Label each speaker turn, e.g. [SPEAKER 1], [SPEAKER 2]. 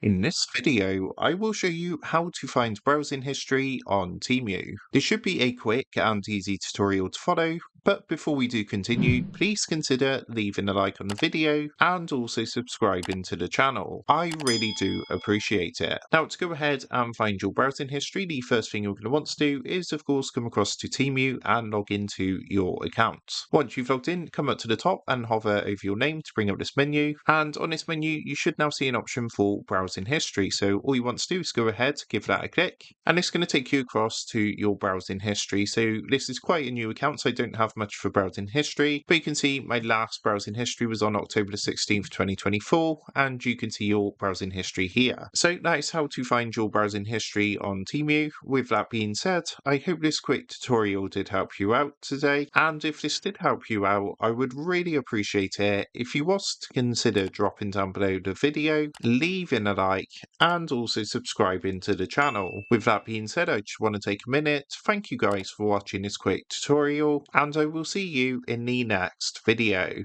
[SPEAKER 1] In this video, I will show you how to find browsing history on Temu. This should be a quick and easy tutorial to follow, but before we do continue, please consider leaving a like on the video and also subscribing to the channel. I really do appreciate it. Now, to go ahead and find your browsing history, the first thing you're going to want to do is, of course, come across to Temu and log into your account. Once you've logged in, come up to the top and hover over your name to bring up this menu. And on this menu, you should now see an option for browsing history. So all you want to do is go ahead, give that a click, and it's going to take you across to your browsing history. So this is quite a new account, so I don't have much for browsing history, but you can see my last browsing history was on October the 16th, 2024, and you can see your browsing history here. So that is how to find your browsing history on Temu. With that being said, I hope this quick tutorial did help you out today, and if this did help you out, I would really appreciate it if you was to consider dropping down below the video, leaving a like, and also subscribing to the channel. With that being said, I just want to take a minute, thank you guys for watching this quick tutorial, and I will see you in the next video.